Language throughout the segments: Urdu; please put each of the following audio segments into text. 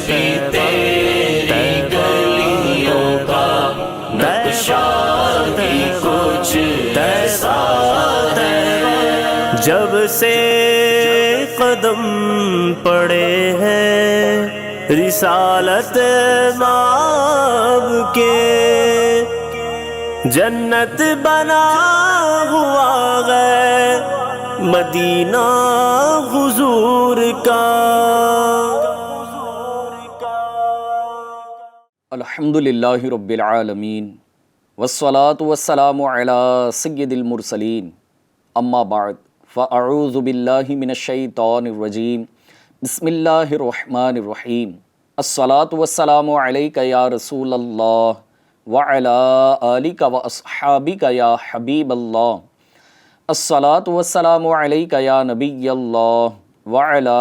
بھی تیری گلیوں کا نقشہ بھی کچھ ایسا ہے۔ جب سے قدم پڑے ہیں رسالت ماب کے، جنت بنا ہوا ہے مدینہ حضور کا۔ الحمدللہ رب العالمین والصلاة والسلام علی سید المرسلین، اما بعد فاعوذ باللہ من الشیطان الرجیم، بسم اللہ الرحمن الرحیم۔ الصلاة والسلام علیک یا رسول اللہ وعلی آلک واصحابک یا حبیب اللہ۔ الصلاة والسلام علیک یا نبی اللہ وعلی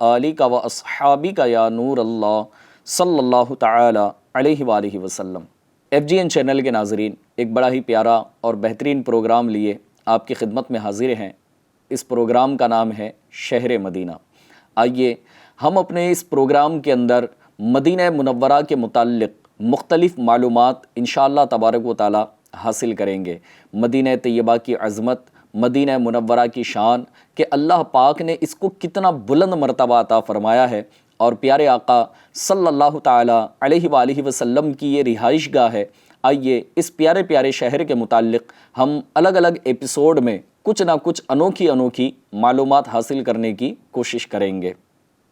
آلک واصحابک یا نور اللہ صلی اللہ تعالی علیہ وآلہ وسلم۔ FGN چینل کے ناظرین، ایک بڑا ہی پیارا اور بہترین پروگرام لیے آپ کی خدمت میں حاضر ہیں۔ اس پروگرام کا نام ہے شہر مدینہ۔ آئیے ہم اپنے اس پروگرام کے اندر مدینہ منورہ کے متعلق مختلف معلومات انشاءاللہ تبارک و تعالی حاصل کریں گے۔ مدینہ طیبہ کی عظمت، مدینہ منورہ کی شان، کہ اللہ پاک نے اس کو کتنا بلند مرتبہ عطا فرمایا ہے، اور پیارے آقا صلی اللہ تعالی علیہ وآلہ وسلم کی یہ رہائش گاہ ہے۔ آئیے اس پیارے پیارے شہر کے متعلق ہم الگ الگ ایپیسوڈ میں کچھ نہ کچھ انوکھی معلومات حاصل کرنے کی کوشش کریں گے۔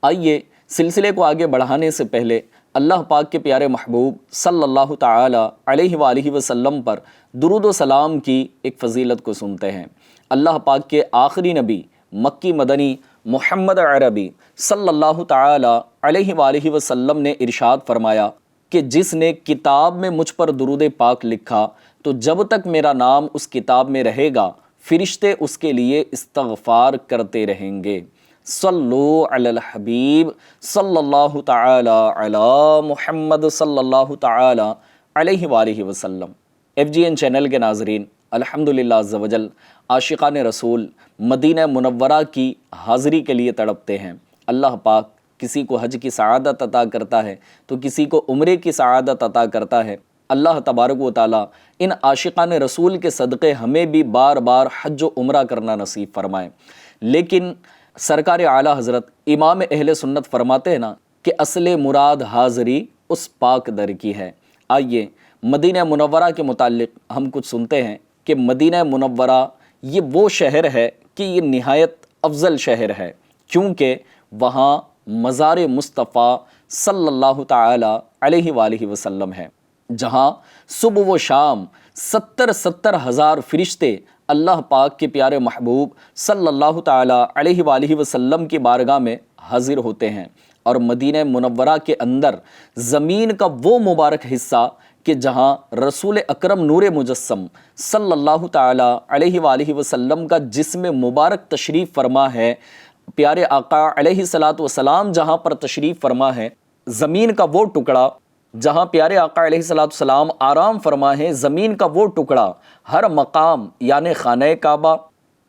آئیے سلسلے کو آگے بڑھانے سے پہلے اللہ پاک کے پیارے محبوب صلی اللہ تعالی علیہ وآلہ وسلم پر درود و سلام کی ایک فضیلت کو سنتے ہیں۔ اللہ پاک کے آخری نبی مکی مدنی محمد عربی صلی اللہ تعالی علیہ وآلہ وسلم نے ارشاد فرمایا کہ جس نے کتاب میں مجھ پر درود پاک لکھا تو جب تک میرا نام اس کتاب میں رہے گا فرشتے اس کے لیے استغفار کرتے رہیں گے۔ صلو علی الحبیب صلی اللہ تعالی علی محمد صلی اللہ تعالی علیہ وآلہ وسلم۔ FGN چینل کے ناظرین، الحمدللہ عز و جل عاشقان رسول مدینہ منورہ کی حاضری کے لیے تڑپتے ہیں۔ اللہ پاک کسی کو حج کی سعادت عطا کرتا ہے تو کسی کو عمرے کی سعادت عطا کرتا ہے۔ اللہ تبارک و تعالی ان عاشقان رسول کے صدقے ہمیں بھی بار بار حج و عمرہ کرنا نصیب فرمائے۔ لیکن سرکار اعلیٰ حضرت امام اہل سنت فرماتے ہیں نا کہ اصل مراد حاضری اس پاک در کی ہے۔ آئیے مدینہ منورہ کے متعلق ہم کچھ سنتے ہیں کہ مدینہ منورہ یہ وہ شہر ہے کہ یہ نہایت افضل شہر ہے، کیونکہ وہاں مزار مصطفیٰ صلی اللہ تعالی علیہ وآلہ وسلم ہے، جہاں صبح و شام 70 ہزار فرشتے اللہ پاک کے پیارے محبوب صلی اللہ تعالی علیہ وآلہ وسلم کی بارگاہ میں حاضر ہوتے ہیں۔ اور مدینہ منورہ کے اندر زمین کا وہ مبارک حصہ کہ جہاں رسول اکرم نور مجسم صلی اللہ تعالی علیہ وآلہ وسلم کا جسم مبارک تشریف فرما ہے، پیارے آقا علیہ الصلاۃ والسلام جہاں پر تشریف فرما ہے، زمین کا وہ ٹکڑا جہاں پیارے آقا علیہ الصلاۃ والسلام آرام فرما ہے، زمین کا وہ ٹکڑا ہر مقام یعنی خانہ کعبہ،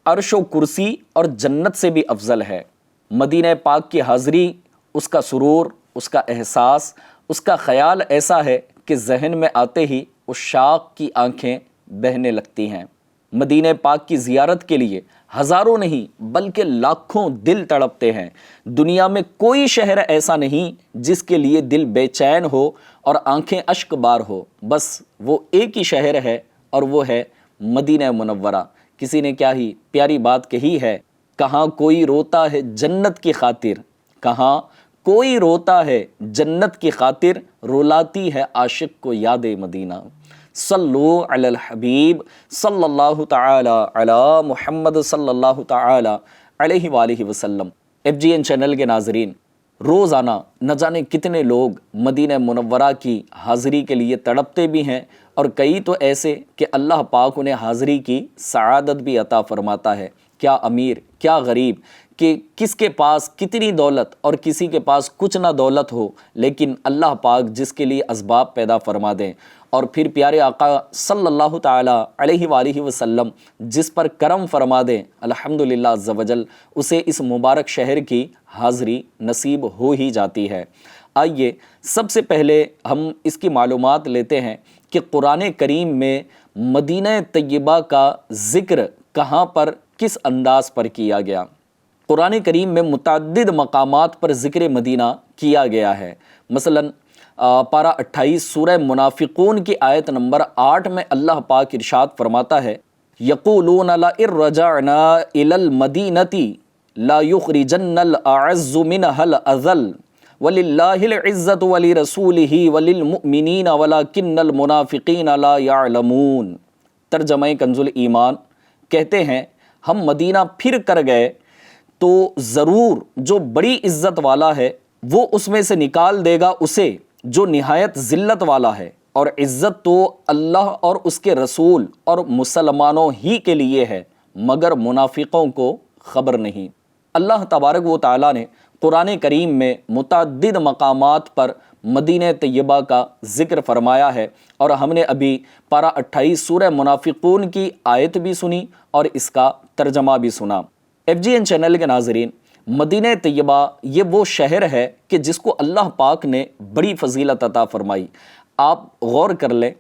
عرش و کرسی اور جنت سے بھی افضل ہے۔ مدینہ پاک کی حاضری، اس کا سرور، اس کا احساس، اس کا خیال ایسا ہے کہ ذہن میں آتے ہی عشاق کی آنکھیں بہنے لگتی ہیں۔ مدینہ پاک کی زیارت کے لیے ہزاروں نہیں بلکہ لاکھوں دل تڑپتے ہیں۔ دنیا میں کوئی شہر ایسا نہیں جس کے لیے دل بے چین ہو اور آنکھیں اشک بار ہو، بس وہ ایک ہی شہر ہے اور وہ ہے مدینہ منورہ۔ کسی نے کیا ہی پیاری بات کہی ہے، کہاں کوئی روتا ہے جنت کی خاطر، کہاں کوئی روتا ہے جنت کی خاطر، رولاتی ہے عاشق کو یاد مدینہ۔ صلو علی الحبیب صلی اللہ تعالی علی محمد صلی اللہ تعالی علیہ وآلہ وسلم۔ FGN چینل کے ناظرین، روزانہ نہ جانے کتنے لوگ مدینہ منورہ کی حاضری کے لیے تڑپتے بھی ہیں، اور کئی تو ایسے کہ اللہ پاک انہیں حاضری کی سعادت بھی عطا فرماتا ہے۔ کیا امیر، کیا غریب، کہ کس کے پاس کتنی دولت اور کسی کے پاس کچھ نہ دولت ہو، لیکن اللہ پاک جس کے لیے اسباب پیدا فرما دیں، اور پھر پیارے آقا صلی اللہ تعالی علیہ وآلہ وسلم جس پر کرم فرما دیں، الحمدللہ عز و جل اسے اس مبارک شہر کی حاضری نصیب ہو ہی جاتی ہے۔ آئیے سب سے پہلے ہم اس کی معلومات لیتے ہیں کہ قرآن کریم میں مدینہ طیبہ کا ذکر کہاں پر کس انداز پر کیا گیا۔ قرآن کریم میں متعدد مقامات پر ذکر مدینہ کیا گیا ہے۔ مثلاً پارہ 28 سورہ منافقون کی آیت نمبر 8 میں اللہ پاک ارشاد فرماتا ہے یقولون لئن رجعنا الی المدینۃ لا یخرجن الاعز منها الاذل وللہ العزۃ ولرسولہ وللمؤمنین ولکن المنافقین لا یعلمون۔ ترجمہ کنز الایمان کہتے ہیں ہم مدینہ پھر کر گئے تو ضرور جو بڑی عزت والا ہے وہ اس میں سے نکال دے گا اسے جو نہایت ذلت والا ہے، اور عزت تو اللہ اور اس کے رسول اور مسلمانوں ہی کے لیے ہے مگر منافقوں کو خبر نہیں۔ اللہ تبارک و تعالیٰ نے قرآن کریم میں متعدد مقامات پر مدینہ طیبہ کا ذکر فرمایا ہے، اور ہم نے ابھی پارہ 28 سورہ منافقون کی آیت بھی سنی اور اس کا ترجمہ بھی سنا۔ FGN چینل کے ناظرین، مدینہ طیبہ یہ وہ شہر ہے کہ جس کو اللہ پاک نے بڑی فضیلت عطا فرمائی۔ آپ غور کر لیں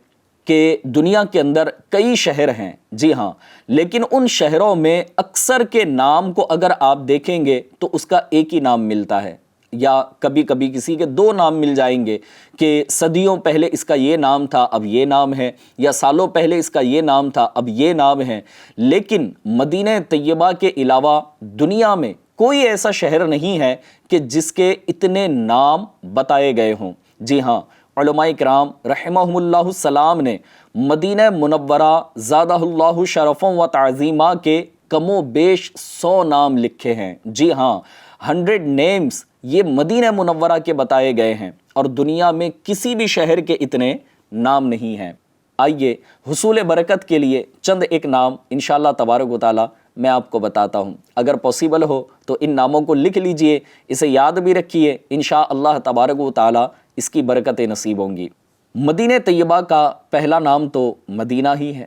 کہ دنیا کے اندر کئی شہر ہیں، جی ہاں، لیکن ان شہروں میں اکثر کے نام کو اگر آپ دیکھیں گے تو اس کا ایک ہی نام ملتا ہے، یا کبھی کبھی کسی کے دو نام مل جائیں گے کہ صدیوں پہلے اس کا یہ نام تھا اب یہ نام ہے، یا سالوں پہلے اس کا یہ نام تھا اب یہ نام ہے۔ لیکن مدینہ طیبہ کے علاوہ دنیا میں کوئی ایسا شہر نہیں ہے کہ جس کے اتنے نام بتائے گئے ہوں۔ جی ہاں، علماء کرام رحمہم اللہ السلام نے مدینہ منورہ زادہ اللہ شرفا و تعظیمہ کے کم و بیش 100 نام لکھے ہیں۔ جی ہاں، 100 نیمز یہ مدینہ منورہ کے بتائے گئے ہیں، اور دنیا میں کسی بھی شہر کے اتنے نام نہیں ہیں۔ آئیے حصول برکت کے لیے چند ایک نام انشاءاللہ تبارک و تعالی میں آپ کو بتاتا ہوں۔ اگر پاسبل ہو تو ان ناموں کو لکھ لیجئے، اسے یاد بھی رکھیے، انشاءاللہ تبارک و تعالی اس کی برکتیں نصیب ہوں گی۔ مدینہ طیبہ کا پہلا نام تو مدینہ ہی ہے،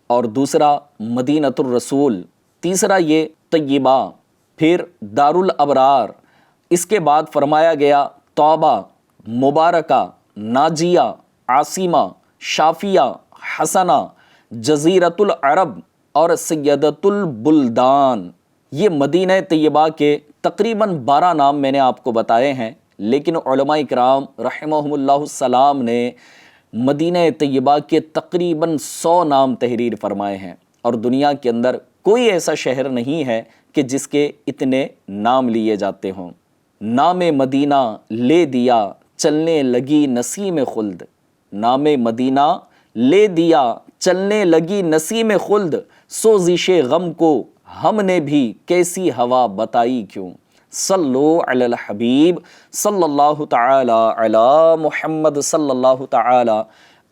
اور دوسرا مدینۃ الرسول، تیسرا یہ طیبہ، پھر دار الابرار، اس کے بعد فرمایا گیا توبہ، مبارکہ، ناجیہ، عاصمہ، شافیہ، حسنہ، جزیرۃ العرب اور سیدۃ البلدان۔ یہ مدینہ طیبہ کے تقریباً 12 نام میں نے آپ کو بتائے ہیں، لیکن علماء کرام رحمہم اللہ السلام نے مدینہ طیبہ کے تقریباً 100 نام تحریر فرمائے ہیں، اور دنیا کے اندر کوئی ایسا شہر نہیں ہے کہ جس کے اتنے نام لیے جاتے ہوں۔ نام مدینہ لے دیا چلنے لگی نسیم خلد، نام مدینہ لے دیا چلنے لگی نسیم خلد، سوزش غم کو ہم نے بھی کیسی ہوا بتائی کیوں، صلو علی الحبیب صلی اللہ تعالی علی محمد صلی اللہ تعالی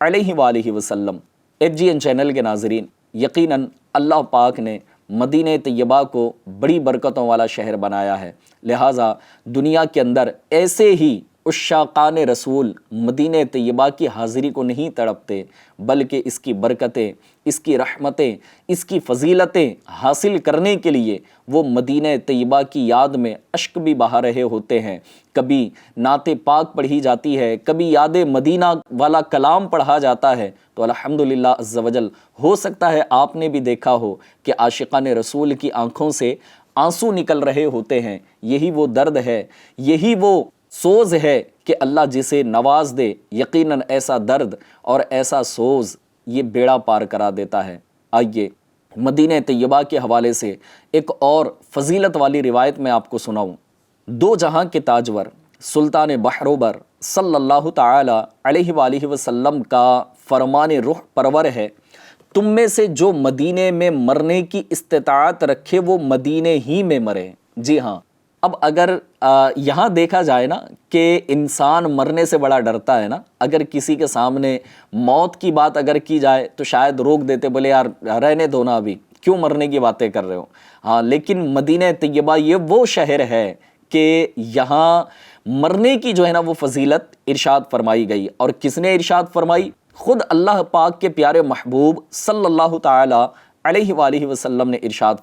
علیہ وآلہ وسلم۔ FGN چینل کے ناظرین، یقیناً اللہ پاک نے مدینہ طیبہ کو بڑی برکتوں والا شہر بنایا ہے، لہٰذا دنیا کے اندر ایسے ہی عشاقان رسول مدینہ طیبہ کی حاضری کو نہیں تڑپتے، بلکہ اس کی برکتیں، اس کی رحمتیں، اس کی فضیلتیں حاصل کرنے کے لیے وہ مدینہ طیبہ کی یاد میں اشک بھی بہا رہے ہوتے ہیں۔ کبھی نعت پاک پڑھی جاتی ہے، کبھی یاد مدینہ والا کلام پڑھا جاتا ہے، تو الحمدللہ عز و جل ہو سکتا ہے آپ نے بھی دیکھا ہو کہ عاشقان رسول کی آنکھوں سے آنسو نکل رہے ہوتے ہیں۔ یہی وہ درد ہے، یہی وہ سوز ہے کہ اللہ جسے نواز دے، یقیناً ایسا درد اور ایسا سوز یہ بیڑا پار کرا دیتا ہے۔ آئیے مدینہ طیبہ کے حوالے سے ایک اور فضیلت والی روایت میں آپ کو سناؤں۔ دو جہاں کے تاجور سلطان بحروبر صلی اللہ تعالی علیہ وآلہ وسلم کا فرمان روح پرور ہے، تم میں سے جو مدینے میں مرنے کی استطاعت رکھے وہ مدینے ہی میں مرے۔ جی ہاں، اب اگر یہاں دیکھا جائے نا کہ انسان مرنے سے بڑا ڈرتا ہے نا، اگر کسی کے سامنے موت کی بات اگر کی جائے تو شاید روک دیتے، بولے یار رہنے دو نا، ابھی کیوں مرنے کی باتیں کر رہے ہو۔ ہاں، لیکن مدینہ طیبہ یہ وہ شہر ہے کہ یہاں مرنے کی جو ہے نا وہ فضیلت ارشاد فرمائی گئی، اور کس نے ارشاد فرمائی؟ خود اللہ پاک کے پیارے محبوب صلی اللہ تعالی علیہ وآلہ وسلم نے ارشاد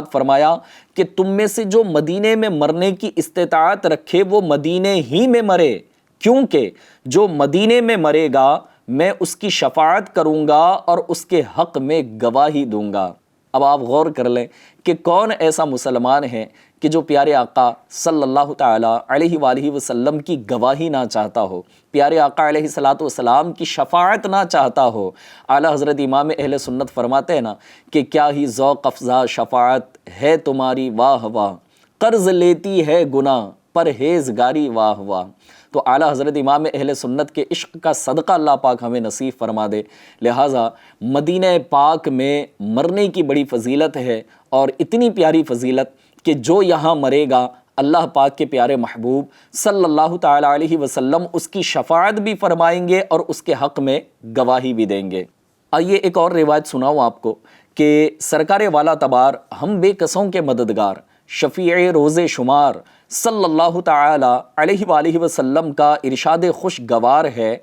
فرمایا کہ تم میں سے جو مدینے میں مرنے کی استطاعت رکھے وہ مدینے ہی میں مرے، کیونکہ جو مدینے میں مرے گا میں اس کی شفاعت کروں گا اور اس کے حق میں گواہی دوں گا۔ اب آپ غور کر لیں کہ کون ایسا مسلمان ہے کہ جو پیارے آقا صلی اللہ تعالیٰ علیہ وآلہ وسلم کی گواہی نہ چاہتا ہو، پیارے آقا علیہ الصلاۃ والسلام کی شفاعت نہ چاہتا ہو۔ اعلیٰ حضرت امام اہل سنت فرماتے ہیں نا کہ کیا ہی ذوق افزا شفاعت ہے تمہاری واہ واہ، قرض لیتی ہے گناہ پرہیزگاری واہ واہ۔ تو اعلیٰ حضرت امام اہل سنت کے عشق کا صدقہ اللہ پاک ہمیں نصیب فرما دے۔ لہٰذا مدینہ پاک میں مرنے کی بڑی فضیلت ہے، اور اتنی پیاری فضیلت کہ جو یہاں مرے گا اللہ پاک کے پیارے محبوب صلی اللہ تعالیٰ علیہ وسلم اس کی شفاعت بھی فرمائیں گے اور اس کے حق میں گواہی بھی دیں گے۔ آئیے ایک اور روایت سناؤں آپ کو کہ سرکار والا تبار ہم بے کسوں کے مددگار شفیع روز شمار صلی اللہ تعالیٰ علیہ وآلہ وسلم کا ارشاد خوشگوار ہے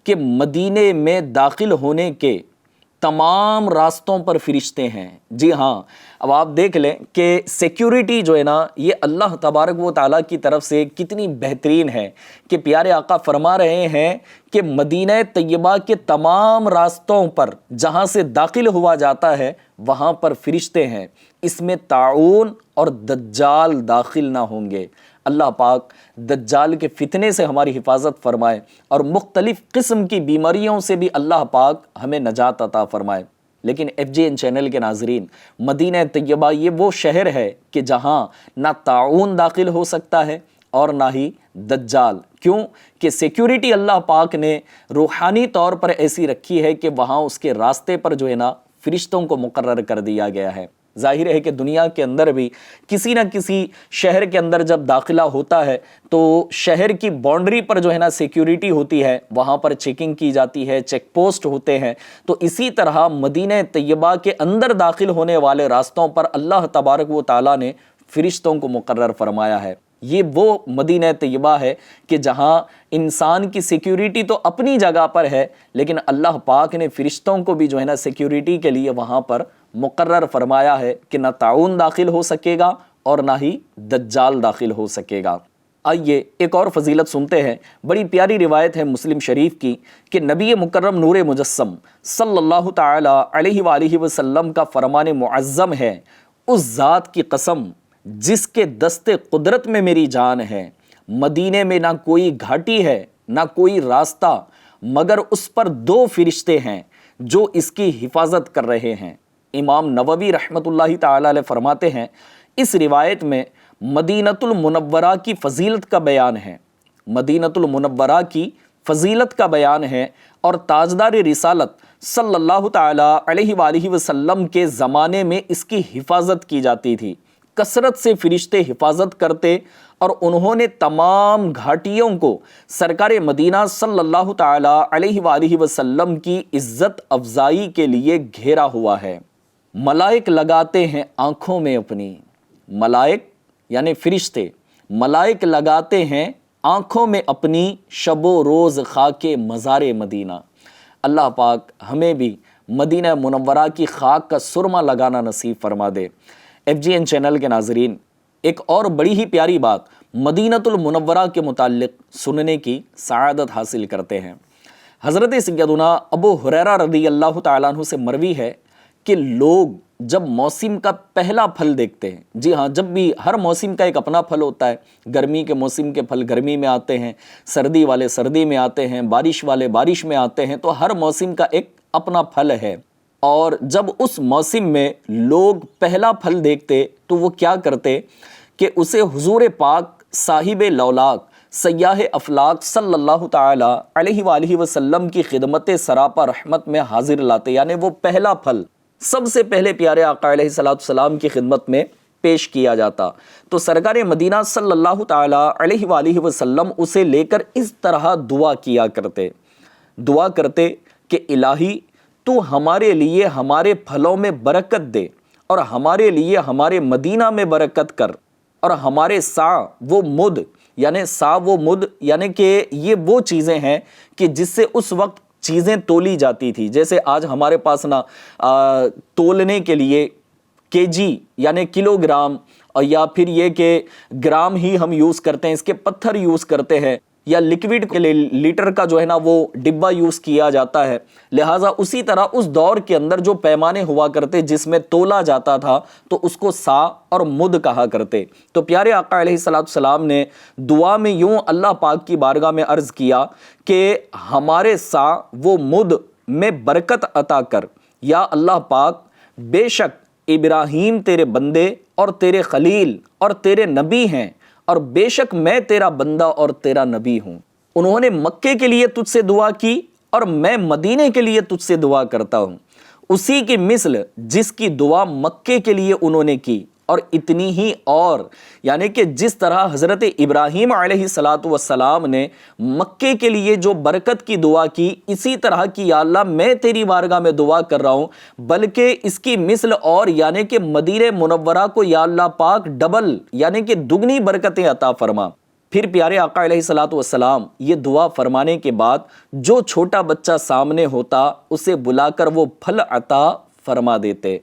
کہ مدینے میں داخل ہونے کے تمام راستوں پر فرشتے ہیں۔ جی ہاں، اب آپ دیکھ لیں کہ سیکیورٹی جو ہے نا یہ اللہ تبارک و تعالیٰ کی طرف سے کتنی بہترین ہے کہ پیارے آقا فرما رہے ہیں کہ مدینہ طیبہ کے تمام راستوں پر جہاں سے داخل ہوا جاتا ہے وہاں پر فرشتے ہیں، اس میں طاعون اور دجال داخل نہ ہوں گے۔ اللہ پاک دجال کے فتنے سے ہماری حفاظت فرمائے اور مختلف قسم کی بیماریوں سے بھی اللہ پاک ہمیں نجات عطا فرمائے۔ لیکن ایف جی این چینل کے ناظرین، مدینہ طیبہ یہ وہ شہر ہے کہ جہاں نہ طاعون داخل ہو سکتا ہے اور نہ ہی دجال۔ کیوں کہ سیکیورٹی اللہ پاک نے روحانی طور پر ایسی رکھی ہے کہ وہاں اس کے راستے پر جو ہے نا فرشتوں کو مقرر کر دیا گیا ہے۔ ظاہر ہے کہ دنیا کے اندر بھی کسی نہ کسی شہر کے اندر جب داخلہ ہوتا ہے تو شہر کی باؤنڈری پر جو ہے نا سیکیورٹی ہوتی ہے، وہاں پر چیکنگ کی جاتی ہے، چیک پوسٹ ہوتے ہیں۔ تو اسی طرح مدینہ طیبہ کے اندر داخل ہونے والے راستوں پر اللہ تبارک و تعالیٰ نے فرشتوں کو مقرر فرمایا ہے۔ یہ وہ مدینہ طیبہ ہے کہ جہاں انسان کی سیکیورٹی تو اپنی جگہ پر ہے، لیکن اللہ پاک نے فرشتوں کو بھی جو ہے نا سیکیورٹی کے لیے وہاں پر مقرر فرمایا ہے کہ نہ طاعون داخل ہو سکے گا اور نہ ہی دجال داخل ہو سکے گا۔ آئیے ایک اور فضیلت سنتے ہیں، بڑی پیاری روایت ہے مسلم شریف کی کہ نبی مکرم نور مجسم صلی اللہ تعالیٰ علیہ وآلہ وسلم کا فرمان معظم ہے، اس ذات کی قسم جس کے دست قدرت میں میری جان ہے، مدینے میں نہ کوئی گھاٹی ہے نہ کوئی راستہ مگر اس پر 2 فرشتے ہیں جو اس کی حفاظت کر رہے ہیں۔ امام نووی رحمۃ اللہ تعالی علیہ فرماتے ہیں اس روایت میں مدینۃ المنورہ کی فضیلت کا بیان ہے، مدینۃ المنورہ کی فضیلت کا بیان ہے، اور تاجدار رسالت صلی اللہ تعالیٰ علیہ وآلہ وسلم کے زمانے میں اس کی حفاظت کی جاتی تھی۔ کثرت سے فرشتے حفاظت کرتے اور انہوں نے تمام گھاٹیوں کو سرکار مدینہ صلی اللہ تعالیٰ علیہ وآلہ وسلم کی عزت افزائی کے لیے گھیرا ہوا ہے۔ ملائک لگاتے ہیں آنکھوں میں اپنی، ملائک یعنی فرشتے، ملائک لگاتے ہیں آنکھوں میں اپنی شب و روز خاک مزار مدینہ۔ اللہ پاک ہمیں بھی مدینہ منورہ کی خاک کا سرما لگانا نصیب فرما دے۔ ایف جی این چینل کے ناظرین، ایک اور بڑی ہی پیاری بات مدینۃ المنورہ کے متعلق سننے کی سعادت حاصل کرتے ہیں۔ حضرت سیدنا ابو ہریرہ رضی اللہ تعالیٰ عنہ سے مروی ہے کہ لوگ جب موسم کا پہلا پھل دیکھتے ہیں، جی ہاں، جب بھی ہر موسم کا ایک اپنا پھل ہوتا ہے، گرمی کے موسم کے پھل گرمی میں آتے ہیں، سردی والے سردی میں آتے ہیں، بارش والے بارش میں آتے ہیں، تو ہر موسم کا ایک اپنا پھل ہے۔ اور جب اس موسم میں لوگ پہلا پھل دیکھتے تو وہ کیا کرتے کہ اسے حضور پاک صاحب لولاک سیاح افلاک صلی اللہ تعالی علیہ وآلہ وسلم کی خدمت سراپا رحمت میں حاضر لاتے، یعنی وہ پہلا پھل سب سے پہلے پیارے آقا علیہ الصلوۃ والسلام کی خدمت میں پیش کیا جاتا۔ تو سرکار مدینہ صلی اللہ تعالی علیہ وآلہ وسلم اسے لے کر اس طرح دعا کیا کرتے، دعا کرتے کہ الہی تو ہمارے لیے ہمارے پھلوں میں برکت دے، اور ہمارے لیے ہمارے مدینہ میں برکت کر، اور ہمارے سا وہ مد یعنی کہ یہ وہ چیزیں ہیں کہ جس سے اس وقت چیزیں تولی جاتی تھی، جیسے آج ہمارے پاس نا تولنے کے لیے کے جی یعنی کلو گرام یا پھر یہ کہ گرام ہی ہم یوز کرتے ہیں، اس کے پتھر یوز کرتے ہیں، یا لیکوڈ کے لیے لیٹر کا جو ہے نا وہ ڈبہ یوز کیا جاتا ہے. لہٰذا اسی طرح اس دور کے اندر جو پیمانے ہوا کرتے جس میں تولا جاتا تھا تو اس کو سا اور مد کہا کرتے. تو پیارے آقا علیہ السلام نے دعا میں یوں اللہ پاک کی بارگاہ میں عرض کیا کہ ہمارے سا و مد میں برکت عطا کر. یا اللہ پاک، بے شک ابراہیم تیرے بندے اور تیرے خلیل اور تیرے نبی ہیں، اور بے شک میں تیرا بندہ اور تیرا نبی ہوں. انہوں نے مکے کے لیے تجھ سے دعا کی اور میں مدینے کے لیے تجھ سے دعا کرتا ہوں، اسی کی مثل جس کی دعا مکے کے لیے انہوں نے کی، اور اتنی ہی اور. یعنی کہ جس طرح حضرت ابراہیم علیہ السلام نے مکے کے لیے جو برکت کی دعا کی، اسی طرح کی یا اللہ میں تیری بارگاہ میں دعا کر رہا ہوں، بلکہ اس کی مثل اور یعنی کہ مدینہ منورہ کو یا اللہ پاک ڈبل یعنی کہ دگنی برکتیں عطا فرما. پھر پیارے آقا علیہ السلام یہ دعا فرمانے کے بعد جو چھوٹا بچہ سامنے ہوتا اسے بلا کر وہ پھل عطا فرما دیتے.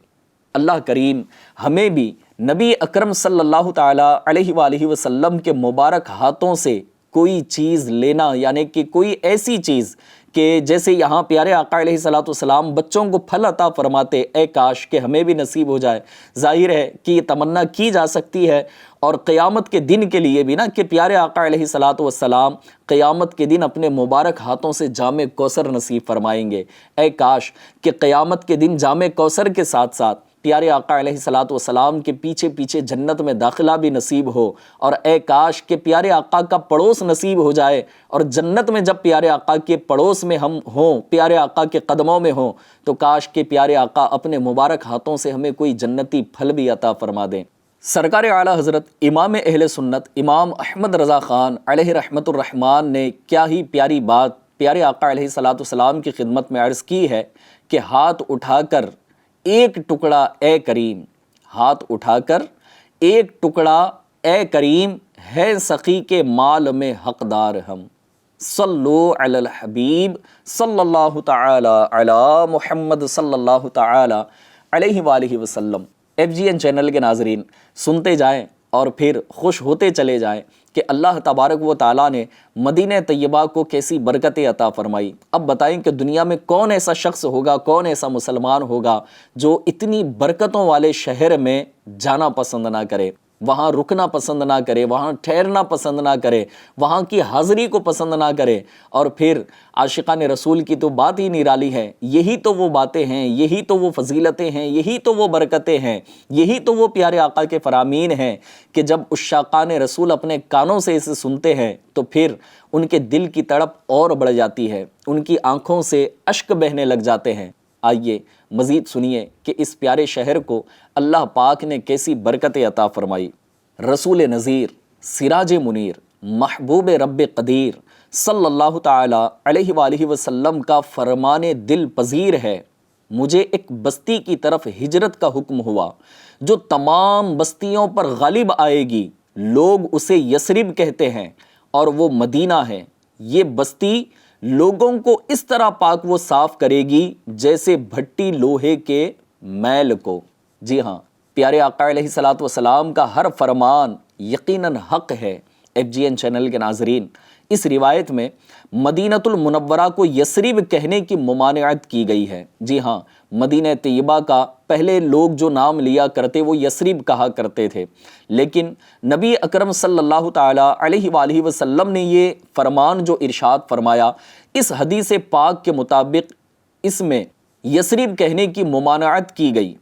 اللہ کریم ہمیں بھی نبی اکرم صلی اللہ تعالی علیہ وآلہ وسلم کے مبارک ہاتھوں سے کوئی چیز لینا، یعنی کہ کوئی ایسی چیز کہ جیسے یہاں پیارے آقا علیہ السلام بچوں کو پھل عطا فرماتے، اے کاش کہ ہمیں بھی نصیب ہو جائے. ظاہر ہے کہ یہ تمنا کی جا سکتی ہے، اور قیامت کے دن کے لیے بھی نا کہ پیارے آقا علیہ السلام قیامت کے دن اپنے مبارک ہاتھوں سے جام کوثر نصیب فرمائیں گے. اے کاش کہ قیامت کے دن جام کوثر کے ساتھ ساتھ پیارے آقا علیہ السلام کے پیچھے پیچھے جنت میں داخلہ بھی نصیب ہو، اور اے کاش کہ پیارے آقا کا پڑوس نصیب ہو جائے، اور جنت میں جب پیارے آقا کے پڑوس میں ہم ہوں، پیارے آقا کے قدموں میں ہوں، تو کاش کہ پیارے آقا اپنے مبارک ہاتھوں سے ہمیں کوئی جنتی پھل بھی عطا فرما دیں. سرکار اعلیٰ حضرت امام اہل سنت امام احمد رضا خان علیہ رحمت الرحمن نے کیا ہی پیاری بات پیارے آقا علیہ السلام کی خدمت میں عرض کی ہے کہ ہاتھ اٹھا کر ایک ٹکڑا اے کریم، ہاتھ اٹھا کر ایک ٹکڑا اے کریم، ہے سخی کے مال میں حقدار ہم. صلو علی الحبیب صلی اللہ تعالی علی محمد صلی اللہ تعالی علیہ وآلہ وسلم. FGN چینل کے ناظرین سنتے جائیں اور پھر خوش ہوتے چلے جائیں کہ اللہ تبارک و تعالیٰ نے مدینہ طیبہ کو کیسی برکتیں عطا فرمائی. اب بتائیں کہ دنیا میں کون ایسا شخص ہوگا، کون ایسا مسلمان ہوگا جو اتنی برکتوں والے شہر میں جانا پسند نہ کرے، وہاں رکنا پسند نہ کرے، وہاں ٹھہرنا پسند نہ کرے، وہاں کی حاضری کو پسند نہ کرے. اور پھر عاشقان رسول کی تو بات ہی نرالی ہے. یہی تو وہ باتیں ہیں، یہی تو وہ فضیلتیں ہیں، یہی تو وہ برکتیں ہیں، یہی تو وہ پیارے آقا کے فرامین ہیں کہ جب عشاقان رسول اپنے کانوں سے اسے سنتے ہیں تو پھر ان کے دل کی تڑپ اور بڑھ جاتی ہے، ان کی آنکھوں سے اشک بہنے لگ جاتے ہیں. آئیے مزید سنیے کہ اس پیارے شہر کو اللہ پاک نے کیسی برکتیں عطا فرمائی. رسول نذیر، سراج منیر، محبوب رب قدیر صلی اللہ تعالی علیہ وآلہ وسلم کا فرمان دل پذیر ہے. مجھے ایک بستی کی طرف ہجرت کا حکم ہوا جو تمام بستیوں پر غالب آئے گی. لوگ اسے یثرب کہتے ہیں اور وہ مدینہ ہے. یہ بستی لوگوں کو اس طرح پاک و صاف کرے گی جیسے بھٹی لوہے کے میل کو. جی ہاں، پیارے آقا علیہ السلام کا ہر فرمان یقیناً حق ہے. FGN چینل کے ناظرین، اس روایت میں مدینۃ المنورہ کو یثرب کہنے کی ممانعت کی گئی ہے. جی ہاں، مدینہ طیبہ کا پہلے لوگ جو نام لیا کرتے وہ یثرب کہا کرتے تھے، لیکن نبی اکرم صلی اللہ تعالی علیہ وآلہ وسلم نے یہ فرمان جو ارشاد فرمایا، اس حدیث پاک کے مطابق اس میں یثرب کہنے کی ممانعت کی گئی.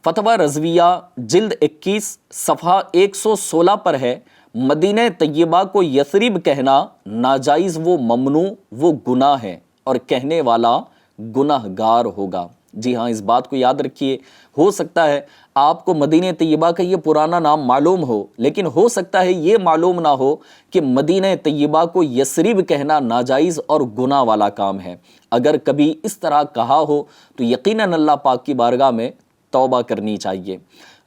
فتویٰ رضویہ جلد 21 صفحہ 116 پر ہے، مدینہ طیبہ کو یثرب کہنا ناجائز و ممنوع و گناہ ہے اور کہنے والا گناہ گار ہوگا. جی ہاں، اس بات کو یاد رکھیے. ہو سکتا ہے آپ کو مدینہ طیبہ کا یہ پرانا نام معلوم ہو، لیکن ہو سکتا ہے یہ معلوم نہ ہو کہ مدینہ طیبہ کو یثرب کہنا ناجائز اور گناہ والا کام ہے. اگر کبھی اس طرح کہا ہو تو یقیناً اللہ پاک کی بارگاہ میں توبہ کرنی چاہیے.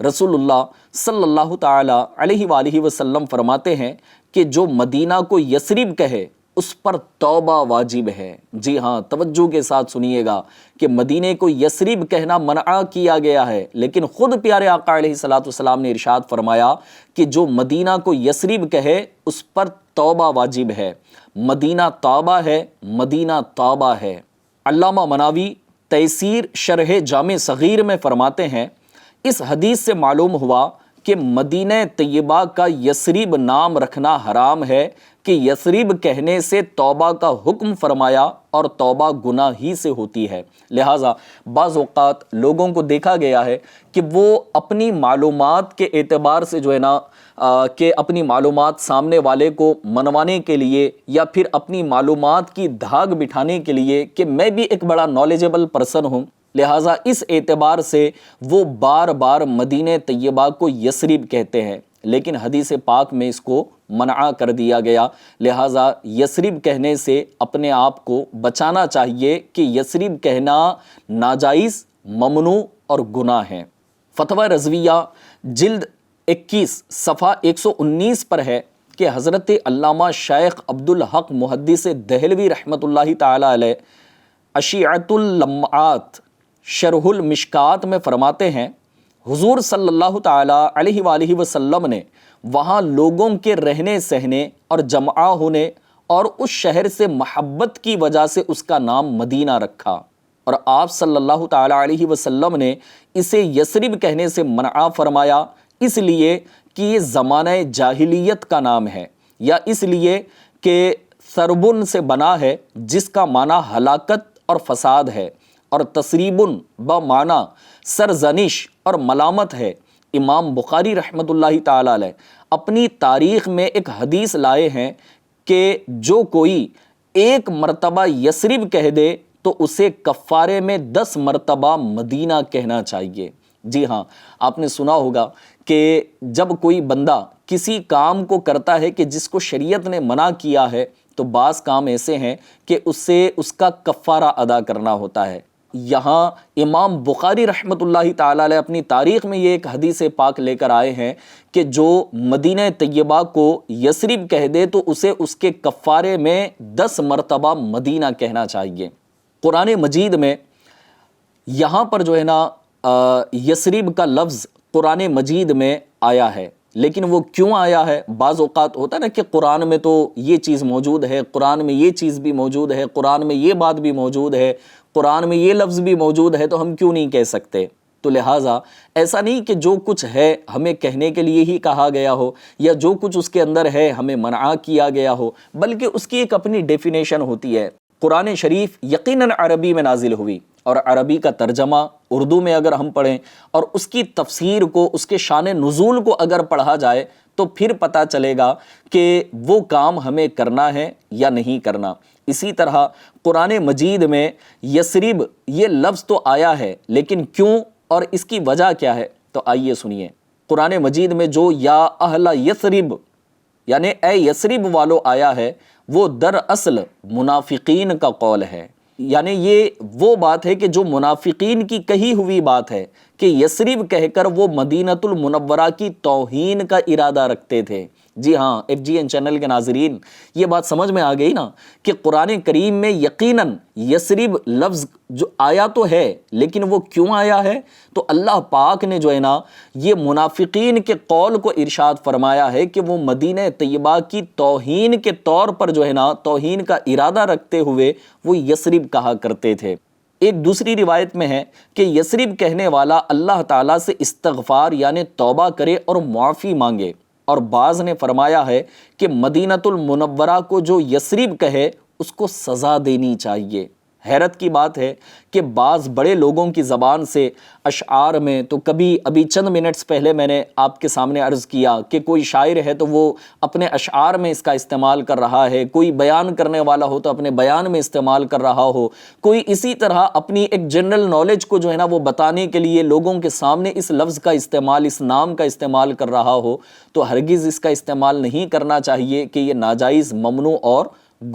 رسول اللہ صلی اللہ تعالی علیہ وآلہ وسلم فرماتے ہیں کہ جو مدینہ کو یثرب کہے اس پر توبہ واجب ہے۔ جی ہاں، توجہ کے ساتھ سنیے گا کہ مدینے کو یثرب کہنا منع کیا گیا ہے، لیکن خود پیارے آقا علیہ الصلوۃ والسلام نے ارشاد فرمایا کہ جو مدینہ کو یثرب کہے اس پر توبہ واجب ہے۔ مدینہ توبہ ہے، مدینہ توبہ ہے۔ علامہ مناوی تیسیر شرح جامع صغیر میں فرماتے ہیں، اس حدیث سے معلوم ہوا کہ مدینہ طیبہ کا یثرب نام رکھنا حرام ہے کہ یثرب کہنے سے توبہ کا حکم فرمایا اور توبہ گناہ ہی سے ہوتی ہے۔ لہٰذا بعض اوقات لوگوں کو دیکھا گیا ہے کہ وہ اپنی معلومات کے اعتبار سے جو ہے نا کہ اپنی معلومات سامنے والے کو منوانے کے لیے یا پھر اپنی معلومات کی دھاگ بٹھانے کے لیے کہ میں بھی ایک بڑا نالجبل پرسن ہوں، لہٰذا اس اعتبار سے وہ بار بار مدینہ طیبہ کو یثرب کہتے ہیں، لیکن حدیث پاک میں اس کو منع کر دیا گیا۔ لہٰذا یثرب کہنے سے اپنے آپ کو بچانا چاہیے کہ یثرب کہنا ناجائز، ممنوع اور گناہ ہے۔ فتویٰ رضویہ جلد 21 صفحہ 119 پر ہے کہ حضرت علامہ شیخ عبدالحق محدث دہلوی رحمۃ اللہ تعالی علیہ اشیعۃ اللمعات شرح المشکات میں فرماتے ہیں، حضور صلی اللہ تعالی علیہ وآلہ وسلم نے وہاں لوگوں کے رہنے سہنے اور جمع ہونے اور اس شہر سے محبت کی وجہ سے اس کا نام مدینہ رکھا، اور آپ صلی اللہ تعالی علیہ وسلم نے اسے یثرب کہنے سے منع فرمایا، اس لیے کہ یہ زمانہ جاہلیت کا نام ہے، یا اس لیے کہ ثربن سے بنا ہے جس کا معنی ہلاکت اور فساد ہے، اور تسریبن بمعنی سرزنش اور ملامت ہے۔ امام بخاری رحمۃ اللہ تعالی علیہ اپنی تاریخ میں ایک حدیث لائے ہیں کہ جو کوئی ایک مرتبہ یثرب کہہ دے تو اسے کفارے میں 10 مرتبہ مدینہ کہنا چاہیے۔ جی ہاں، آپ نے سنا ہوگا کہ جب کوئی بندہ کسی کام کو کرتا ہے کہ جس کو شریعت نے منع کیا ہے تو بعض کام ایسے ہیں کہ اسے اس کا کفارہ ادا کرنا ہوتا ہے۔ یہاں امام بخاری رحمۃ اللہ تعالی علیہ اپنی تاریخ میں یہ ایک حدیث پاک لے کر آئے ہیں کہ جو مدینہ طیبہ کو یثرب کہہ دے تو اسے اس کے کفارے میں 10 مرتبہ مدینہ کہنا چاہیے۔ قرآن مجید میں یہاں پر جو ہے نا یثرب کا لفظ قرآن مجید میں آیا ہے، لیکن وہ کیوں آیا ہے؟ بعض اوقات ہوتا ہے نا کہ قرآن میں تو یہ چیز موجود ہے، قرآن میں یہ چیز بھی موجود ہے، قرآن میں یہ بات بھی موجود ہے، قرآن میں یہ لفظ بھی موجود ہے، تو ہم کیوں نہیں کہہ سکتے؟ تو لہٰذا ایسا نہیں کہ جو کچھ ہے ہمیں کہنے کے لیے ہی کہا گیا ہو، یا جو کچھ اس کے اندر ہے ہمیں منع کیا گیا ہو، بلکہ اس کی ایک اپنی ڈیفینیشن ہوتی ہے۔ قرآن شریف یقیناً عربی میں نازل ہوئی، اور عربی کا ترجمہ اردو میں اگر ہم پڑھیں اور اس کی تفسیر کو، اس کے شان نزول کو اگر پڑھا جائے تو پھر پتہ چلے گا کہ وہ کام ہمیں کرنا ہے یا نہیں کرنا۔ اسی طرح قرآن مجید میں یثرب یہ لفظ تو آیا ہے، لیکن کیوں اور اس کی وجہ کیا ہے؟ تو آئیے سنیے۔ قرآن مجید میں جو یا اہل یثرب یعنی اے یثرب والو آیا ہے، وہ دراصل منافقین کا قول ہے، یعنی یہ وہ بات ہے کہ جو منافقین کی کہی ہوئی بات ہے کہ یثرب کہہ کر وہ مدینۃ المنورہ کی توہین کا ارادہ رکھتے تھے۔ جی ہاں، FGN چینل کے ناظرین، یہ بات سمجھ میں آ گئی نا کہ قرآن کریم میں یقیناً یثرب لفظ جو آیا تو ہے، لیکن وہ کیوں آیا ہے؟ تو اللہ پاک نے جو ہے نا یہ منافقین کے قول کو ارشاد فرمایا ہے کہ وہ مدینہ طیبہ کی توہین کے طور پر جو ہے نا توہین کا ارادہ رکھتے ہوئے وہ یثرب کہا کرتے تھے۔ ایک دوسری روایت میں ہے کہ یثرب کہنے والا اللہ تعالیٰ سے استغفار یعنی توبہ کرے اور معافی مانگے، اور بعض نے فرمایا ہے کہ مدینۃ المنورہ کو جو یثرب کہے اس کو سزا دینی چاہیے۔ حیرت کی بات ہے کہ بعض بڑے لوگوں کی زبان سے اشعار میں، تو کبھی ابھی چند منٹس پہلے میں نے آپ کے سامنے عرض کیا کہ کوئی شاعر ہے تو وہ اپنے اشعار میں اس کا استعمال کر رہا ہے، کوئی بیان کرنے والا ہو تو اپنے بیان میں استعمال کر رہا ہو، کوئی اسی طرح اپنی ایک جنرل نالج کو جو ہے نا وہ بتانے کے لیے لوگوں کے سامنے اس لفظ کا استعمال، اس نام کا استعمال کر رہا ہو، تو ہرگز اس کا استعمال نہیں کرنا چاہیے کہ یہ ناجائز، ممنوع اور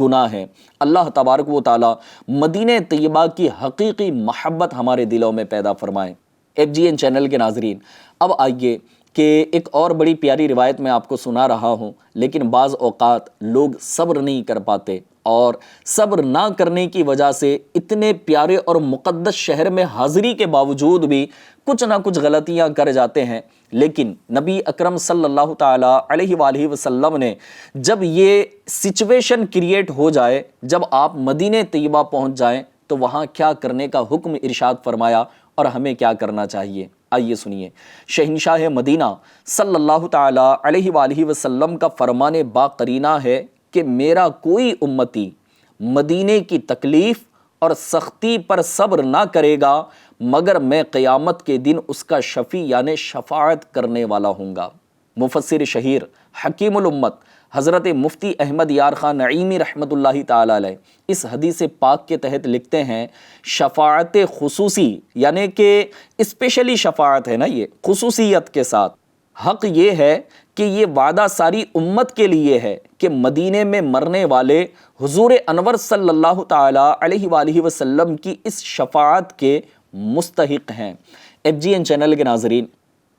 گناہ ہے۔ اللہ تبارک و تعالی مدینہ طیبہ کی حقیقی محبت ہمارے دلوں میں پیدا فرمائے۔ FGN چینل کے ناظرین، اب آئیے کہ ایک اور بڑی پیاری روایت میں آپ کو سنا رہا ہوں، لیکن بعض اوقات لوگ صبر نہیں کر پاتے اور صبر نہ کرنے کی وجہ سے اتنے پیارے اور مقدس شہر میں حاضری کے باوجود بھی کچھ نہ کچھ غلطیاں کر جاتے ہیں۔ لیکن نبی اکرم صلی اللہ تعالیٰ علیہ وآلہ وسلم نے جب یہ سچویشن کریٹ ہو جائے، جب آپ مدینہ طیبہ پہنچ جائیں تو وہاں کیا کرنے کا حکم ارشاد فرمایا اور ہمیں کیا کرنا چاہیے، آئیے سنیے۔ شہنشاہ مدینہ صلی اللہ تعالیٰ علیہ وآلہ وسلم کا فرمان باقرینہ ہے کہ میرا کوئی امتی مدینے کی تکلیف اور سختی پر صبر نہ کرے گا مگر میں قیامت کے دن اس کا شفیع یعنی شفاعت کرنے والا ہوں گا۔ مفسر شہیر حکیم الامت حضرت مفتی احمد یار خان نعیمی رحمۃ اللہ تعالیٰ علیہ اس حدیث پاک کے تحت لکھتے ہیں، شفاعت خصوصی یعنی کہ اسپیشلی شفاعت ہے نا، یہ خصوصیت کے ساتھ۔ حق یہ ہے کہ یہ وعدہ ساری امت کے لیے ہے کہ مدینے میں مرنے والے حضور انور صلی اللہ تعالیٰ علیہ وآلہ وسلم کی اس شفاعت کے مستحق ہیں۔ FGN چینل کے ناظرین،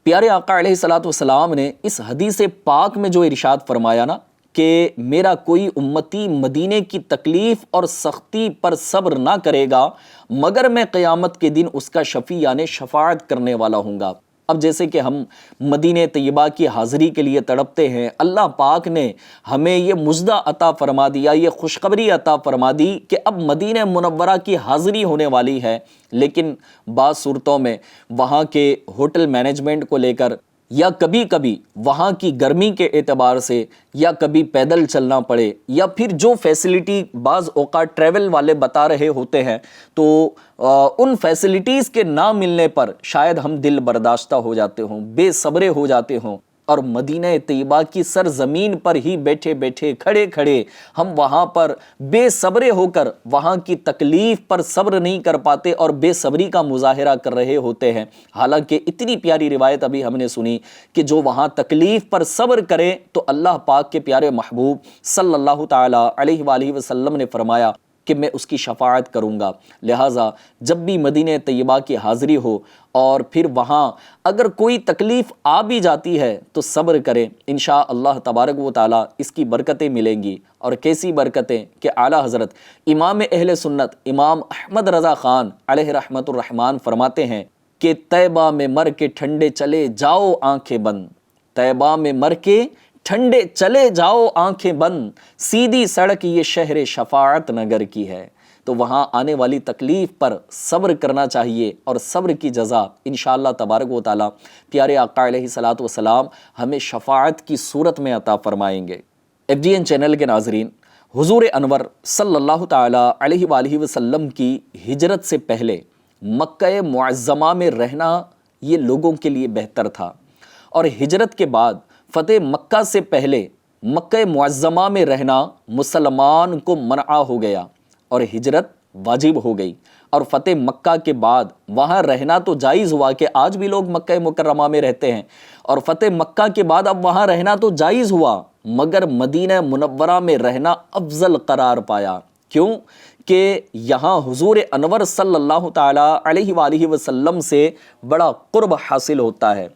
پیارے آقا علیہ الصلوۃ والسلام نے اس حدیث پاک میں جو ارشاد فرمایا نا کہ میرا کوئی امتی مدینے کی تکلیف اور سختی پر صبر نہ کرے گا مگر میں قیامت کے دن اس کا شفیع یعنی شفاعت کرنے والا ہوں گا۔ اب جیسے کہ ہم مدینہ طیبہ کی حاضری کے لیے تڑپتے ہیں، اللہ پاک نے ہمیں یہ مژدہ عطا فرما دیا، یہ خوشخبری عطا فرما دی کہ اب مدینہ منورہ کی حاضری ہونے والی ہے، لیکن بعض صورتوں میں وہاں کے ہوٹل مینجمنٹ کو لے کر یا کبھی کبھی وہاں کی گرمی کے اعتبار سے یا کبھی پیدل چلنا پڑے یا پھر جو فیسلٹی بعض اوقات ٹریول والے بتا رہے ہوتے ہیں تو ان فیسلٹیز کے نہ ملنے پر شاید ہم دل برداشتہ ہو جاتے ہوں، بے صبرے ہو جاتے ہوں، اور مدینہ طیبہ کی سرزمین پر ہی بیٹھے بیٹھے کھڑے کھڑے ہم وہاں پر بے صبرے ہو کر وہاں کی تکلیف پر صبر نہیں کر پاتے اور بے صبری کا مظاہرہ کر رہے ہوتے ہیں۔ حالانکہ اتنی پیاری روایت ابھی ہم نے سنی کہ جو وہاں تکلیف پر صبر کرے تو اللہ پاک کے پیارے محبوب صلی اللہ تعالیٰ علیہ وآلہ وسلم نے فرمایا کہ میں اس کی شفاعت کروں گا۔ لہٰذا جب بھی مدینہ طیبہ کی حاضری ہو اور پھر وہاں اگر کوئی تکلیف آ بھی جاتی ہے تو صبر کریں، انشاءاللہ تبارک و تعالیٰ اس کی برکتیں ملیں گی۔ اور کیسی برکتیں کہ اعلیٰ حضرت امام اہل سنت امام احمد رضا خان علیہ رحمت الرحمن فرماتے ہیں کہ طیبہ میں مر کے ٹھنڈے چلے جاؤ آنکھیں بند، طیبہ میں مر کے ٹھنڈے چلے جاؤ آنکھیں بند، سیدھی سڑک یہ شہر شفاعت نگر کی ہے۔ تو وہاں آنے والی تکلیف پر صبر کرنا چاہیے اور صبر کی جزا انشاءاللہ تبارک و تعالیٰ پیارے آقا علیہ الصلوۃ والسلام ہمیں شفاعت کی صورت میں عطا فرمائیں گے۔ FGN چینل کے ناظرین، حضور انور صلی اللہ تعالیٰ علیہ وآلہ وسلم کی ہجرت سے پہلے مکہ معظمہ میں رہنا یہ لوگوں کے لیے بہتر تھا، اور ہجرت کے بعد فتح مکہ سے پہلے مکہ معظمہ میں رہنا مسلمان کو منع ہو گیا اور ہجرت واجب ہو گئی، اور فتح مکہ کے بعد وہاں رہنا تو جائز ہوا کہ آج بھی لوگ مکہ مکرمہ میں رہتے ہیں، اور فتح مکہ کے بعد اب وہاں رہنا تو جائز ہوا مگر مدینہ منورہ میں رہنا افضل قرار پایا۔ کیوں کہ یہاں حضور انور صلی اللہ تعالیٰ علیہ وآلہ وسلم سے بڑا قرب حاصل ہوتا ہے۔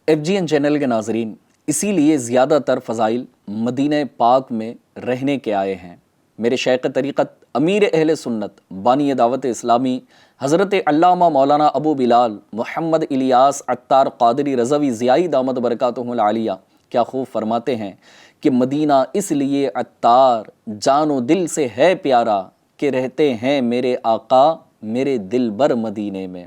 FGN چینل کے ناظرین، اسی لیے زیادہ تر فضائل مدینہ پاک میں رہنے کے آئے ہیں۔ میرے شیخ طریقت امیر اہل سنت بانی دعوت اسلامی حضرت علامہ مولانا ابو بلال محمد الیاس عطار قادری رضوی ضیائی دامت برکاتہم العالیہ کیا خوب فرماتے ہیں کہ مدینہ اس لیے عطار جان و دل سے ہے پیارا کہ رہتے ہیں میرے آقا میرے دل بر مدینے میں۔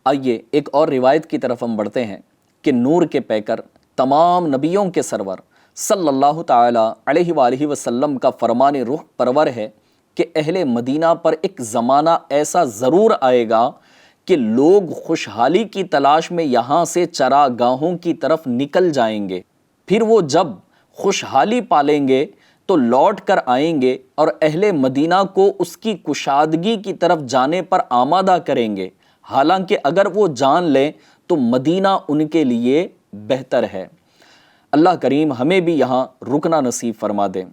آئیے ایک اور روایت کی طرف ہم بڑھتے ہیں کہ نور کے پیکر تمام نبیوں کے سرور صلی اللہ تعالیٰ علیہ وآلہ وسلم کا فرمان روح پرور ہے کہ اہل مدینہ پر ایک زمانہ ایسا ضرور آئے گا کہ لوگ خوشحالی کی تلاش میں یہاں سے چراگاہوں کی طرف نکل جائیں گے، پھر وہ جب خوشحالی پالیں گے تو لوٹ کر آئیں گے اور اہل مدینہ کو اس کی کشادگی کی طرف جانے پر آمادہ کریں گے، حالانکہ اگر وہ جان لیں تو مدینہ ان کے لیے بہتر ہے۔ اللہ کریم ہمیں بھی یہاں رکنا نصیب فرما دیں۔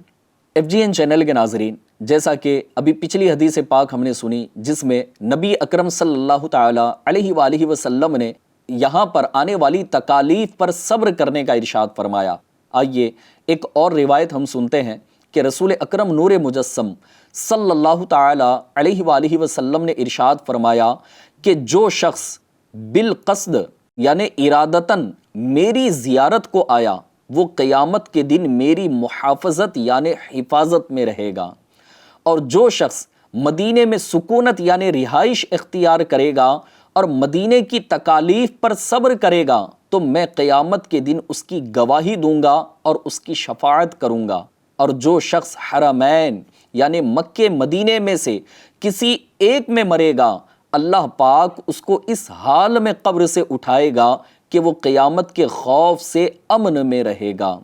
FGN چینل کے ناظرین، جیسا کہ ابھی پچھلی حدیث پاک ہم نے سنی جس میں نبی اکرم صلی اللہ تعالیٰ علیہ وآلہ وسلم نے یہاں پر آنے والی تکالیف پر صبر کرنے کا ارشاد فرمایا۔ آئیے ایک اور روایت ہم سنتے ہیں کہ رسول اکرم نور مجسم صلی اللہ تعالی علیہ وآلہ وسلم نے ارشاد فرمایا کہ جو شخص بالقصد یعنی ارادتاً میری زیارت کو آیا وہ قیامت کے دن میری محافظت یعنی حفاظت میں رہے گا، اور جو شخص مدینے میں سکونت یعنی رہائش اختیار کرے گا اور مدینے کی تکالیف پر صبر کرے گا تو میں قیامت کے دن اس کی گواہی دوں گا اور اس کی شفاعت کروں گا، اور جو شخص حرمین یعنی مکے مدینے میں سے کسی ایک میں مرے گا اللہ پاک اس کو اس حال میں قبر سے اٹھائے گا کہ وہ قیامت کے خوف سے امن میں رہے گا۔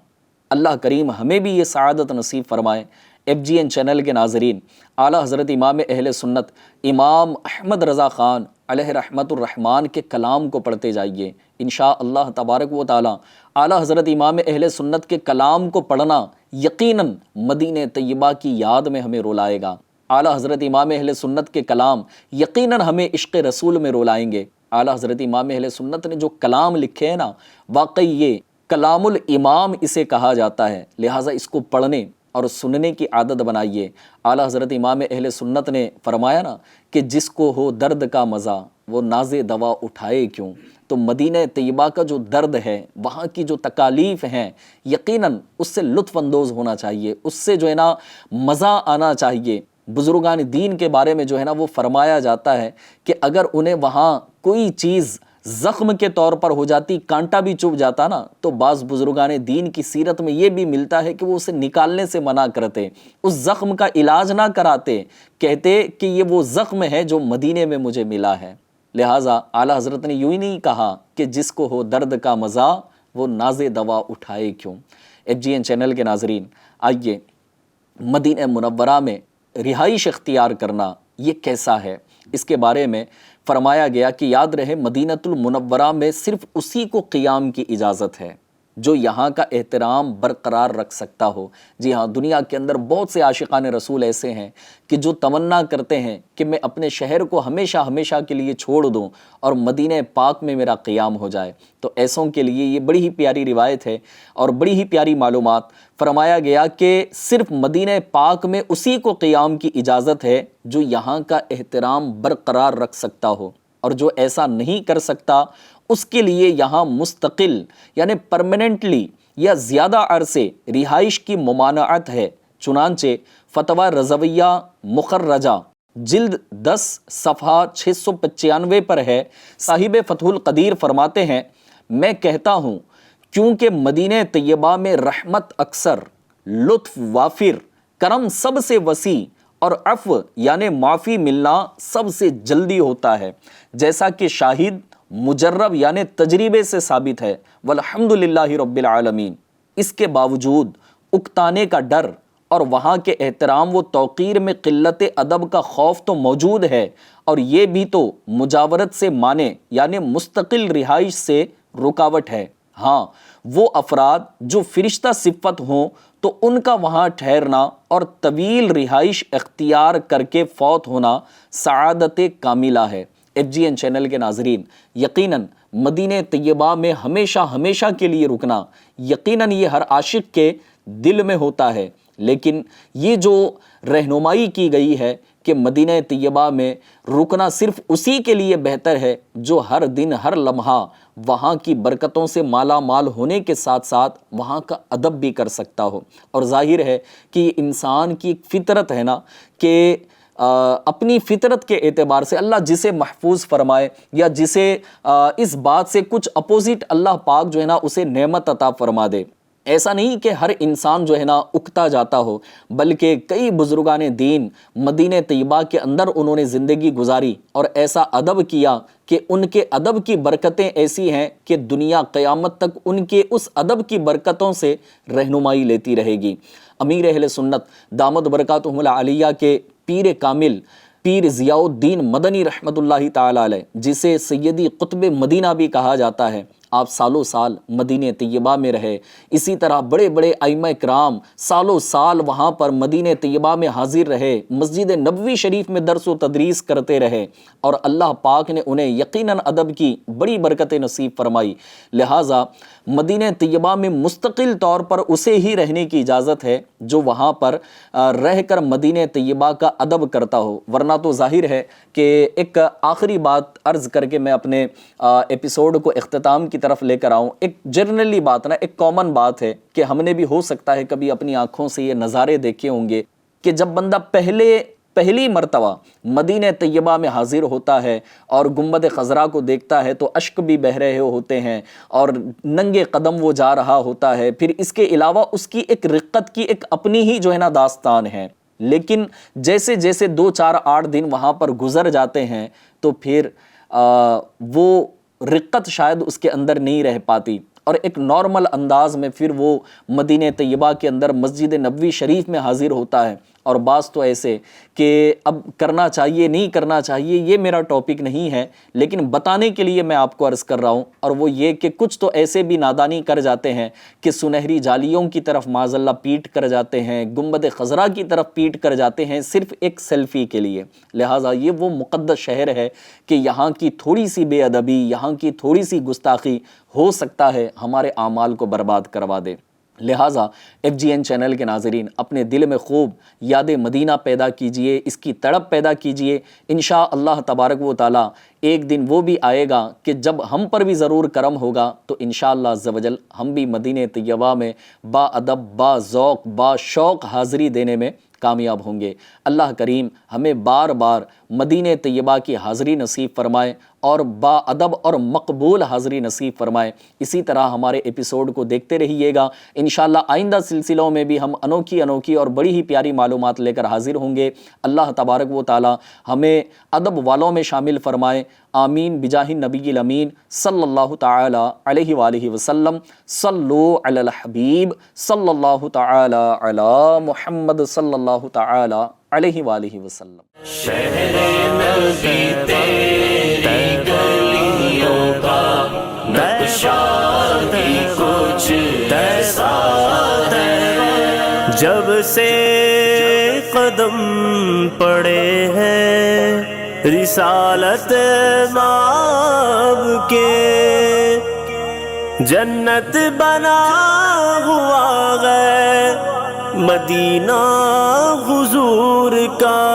اللہ کریم ہمیں بھی یہ سعادت نصیب فرمائے۔ FGN چینل کے ناظرین، اعلیٰ حضرت امام اہل سنت امام احمد رضا خان علیہ رحمت الرحمن کے کلام کو پڑھتے جائیے، انشاءاللہ تبارک و تعالی اعلیٰ حضرت امام اہل سنت کے کلام کو پڑھنا یقیناً مدینہ طیبہ کی یاد میں ہمیں رولائے گا۔ اعلیٰ حضرت امام اہل سنت کے کلام یقیناً ہمیں عشق رسول میں رولائیں گے۔ اعلیٰ حضرت امام اہل سنت نے جو کلام لکھے ہیں نا، واقعی یہ کلام الامام اسے کہا جاتا ہے، لہٰذا اس کو پڑھنے اور سننے کی عادت بنائیے۔ اعلیٰ حضرت امام اہل سنت نے فرمایا نا کہ جس کو ہو درد کا مزہ وہ ناز دوا اٹھائے کیوں، تو مدینہ طیبہ کا جو درد ہے، وہاں کی جو تکالیف ہیں، یقیناً اس سے لطف اندوز ہونا چاہیے، اس سے جو ہے نا مزہ آنا چاہیے۔ بزرگان دین کے بارے میں جو ہے نا وہ فرمایا جاتا ہے کہ اگر انہیں وہاں کوئی چیز زخم کے طور پر ہو جاتی، کانٹا بھی چبھ جاتا نا، تو بعض بزرگان دین کی سیرت میں یہ بھی ملتا ہے کہ وہ اسے نکالنے سے منع کرتے، اس زخم کا علاج نہ کراتے، کہتے کہ یہ وہ زخم ہے جو مدینے میں مجھے ملا ہے۔ لہٰذا اعلیٰ حضرت نے یوں ہی نہیں کہا کہ جس کو ہو درد کا مزہ وہ ناز دوا اٹھائے کیوں۔ FGN چینل کے ناظرین، آئیے مدینہ منورہ میں رہائش اختیار کرنا یہ کیسا ہے، اس کے بارے میں فرمایا گیا کہ یاد رہے مدینۃ المنورہ میں صرف اسی کو قیام کی اجازت ہے جو یہاں کا احترام برقرار رکھ سکتا ہو۔ جی ہاں، دنیا کے اندر بہت سے عاشقان رسول ایسے ہیں کہ جو تمنا کرتے ہیں کہ میں اپنے شہر کو ہمیشہ ہمیشہ کے لیے چھوڑ دوں اور مدینہ پاک میں میرا قیام ہو جائے، تو ایسوں کے لیے یہ بڑی ہی پیاری روایت ہے اور بڑی ہی پیاری معلومات۔ فرمایا گیا کہ صرف مدینہ پاک میں اسی کو قیام کی اجازت ہے جو یہاں کا احترام برقرار رکھ سکتا ہو، اور جو ایسا نہیں کر سکتا اس کے لیے یہاں مستقل یعنی پرماننٹلی یا زیادہ عرصے رہائش کی ممانعت ہے۔ چنانچہ فتویٰ رضویہ مخرجہ جلد 10 صفحہ 695 پر ہے، صاحب فتح القدیر فرماتے ہیں، میں کہتا ہوں کیونکہ مدینہ طیبہ میں رحمت اکثر، لطف وافر، کرم سب سے وسیع اور عفو یعنی معافی ملنا سب سے جلدی ہوتا ہے، جیسا کہ شاہد مجرب یعنی تجربے سے ثابت ہے، والحمدللہ رب العالمین۔ اس کے باوجود اکتانے کا ڈر اور وہاں کے احترام و توقیر میں قلت ادب کا خوف تو موجود ہے، اور یہ بھی تو مجاورت سے مانے یعنی مستقل رہائش سے رکاوٹ ہے۔ ہاں، وہ افراد جو فرشتہ صفت ہوں تو ان کا وہاں ٹھہرنا اور طویل رہائش اختیار کر کے فوت ہونا سعادت کاملہ ہے۔ FGN چینل کے ناظرین، یقیناً مدینہ طیبہ میں ہمیشہ ہمیشہ کے لیے رکنا یقیناً یہ ہر عاشق کے دل میں ہوتا ہے، لیکن یہ جو رہنمائی کی گئی ہے کہ مدینہ طیبہ میں رکنا صرف اسی کے لیے بہتر ہے جو ہر دن ہر لمحہ وہاں کی برکتوں سے مالا مال ہونے کے ساتھ ساتھ وہاں کا ادب بھی کر سکتا ہو۔ اور ظاہر ہے کہ یہ انسان کی ایک فطرت ہے نا کہ اپنی فطرت کے اعتبار سے اللہ جسے محفوظ فرمائے یا جسے اس بات سے کچھ اپوزٹ اللہ پاک جو ہے نا اسے نعمت عطا فرما دے۔ ایسا نہیں کہ ہر انسان جو ہے نا اکتا جاتا ہو، بلکہ کئی بزرگان دین مدینہ طیبہ کے اندر انہوں نے زندگی گزاری اور ایسا ادب کیا کہ ان کے ادب کی برکتیں ایسی ہیں کہ دنیا قیامت تک ان کے اس ادب کی برکتوں سے رہنمائی لیتی رہے گی۔ امیر اہل سنت دامت برکاتہم العالیہ کے پیر کامل پیر ضیاء الدین مدنی رحمۃ اللہ تعالی علیہ، جسے سیدی قطب مدینہ بھی کہا جاتا ہے، آپ سالوں سال مدینہ طیبہ میں رہے، اسی طرح بڑے بڑے ائمہ کرام سالوں سال وہاں پر مدینہ طیبہ میں حاضر رہے، مسجد نبوی شریف میں درس و تدریس کرتے رہے، اور اللہ پاک نے انہیں یقیناً ادب کی بڑی برکتیں نصیب فرمائی۔ لہٰذا مدینہ طیبہ میں مستقل طور پر اسے ہی رہنے کی اجازت ہے جو وہاں پر رہ کر مدینہ طیبہ کا ادب کرتا ہو، ورنہ تو ظاہر ہے کہ ایک آخری بات عرض کر کے میں اپنے ایپیسوڈ کو اختتام کی طرف لے کر آؤں۔ ایک جنرلی بات نا، ایک کامن بات ہے کہ ہم نے بھی ہو سکتا ہے کبھی اپنی آنکھوں سے یہ نظارے دیکھے ہوں گے کہ جب بندہ پہلی مرتبہ مدینہ طیبہ میں حاضر ہوتا ہے اور گنبد خضرا کو دیکھتا ہے تو اشک بھی بہہ رہے ہوتے ہیں اور ننگے قدم وہ جا رہا ہوتا ہے، پھر اس کے علاوہ اس کی ایک رقت کی ایک اپنی ہی جو ہے نا داستان ہے، لیکن جیسے جیسے 2 4 8 دن وہاں پر گزر جاتے ہیں تو پھر وہ رقت شاید اس کے اندر نہیں رہ پاتی، اور ایک نارمل انداز میں پھر وہ مدینہ طیبہ کے اندر مسجد نبوی شریف میں حاضر ہوتا ہے۔ اور بعض تو ایسے کہ اب کرنا چاہیے نہیں کرنا چاہیے یہ میرا ٹاپک نہیں ہے، لیکن بتانے کے لیے میں آپ کو عرض کر رہا ہوں، اور وہ یہ کہ کچھ تو ایسے بھی نادانی کر جاتے ہیں کہ سنہری جالیوں کی طرف معاذ اللہ پیٹ کر جاتے ہیں، گنبد خضرا کی طرف پیٹ کر جاتے ہیں صرف ایک سیلفی کے لیے۔ لہٰذا یہ وہ مقدس شہر ہے کہ یہاں کی تھوڑی سی بے ادبی، یہاں کی تھوڑی سی گستاخی ہو سکتا ہے ہمارے اعمال کو برباد کروا دے۔ لہٰذا FGN چینل کے ناظرین اپنے دل میں خوب یاد مدینہ پیدا کیجئے، اس کی تڑپ پیدا کیجئے۔ انشاءاللہ تبارک و تعالی ایک دن وہ بھی آئے گا کہ جب ہم پر بھی ضرور کرم ہوگا تو انشاءاللہ عز و جل ہم بھی مدینہ طیبہ میں با ادب، با ذوق، با شوق حاضری دینے میں کامیاب ہوں گے۔ اللہ کریم ہمیں بار بار مدینہ طیبہ کی حاضری نصیب فرمائے اور با ادب اور مقبول حاضری نصیب فرمائے۔ اسی طرح ہمارے ایپیسوڈ کو دیکھتے رہیے گا، انشاءاللہ آئندہ سلسلوں میں بھی ہم انوکھی اور بڑی ہی پیاری معلومات لے کر حاضر ہوں گے۔ اللہ تبارک و تعالی ہمیں ادب والوں میں شامل فرمائے، آمین بجاہ النبی الامین صلی اللہ تعالی علیہ وآلہ وسلم۔ صلو علی الحبیب صلی اللہ تعالی علی محمد صلی اللہ تعالی علیہ وآلہ وسلم۔ شہر نبی تیری گلیوں کا نقشہ بھی کچھ ایسا ہے، جب سے قدم پڑے ہیں رسالت ماب کے، جنت بنا ہوا ہے مدینہ حضور کا۔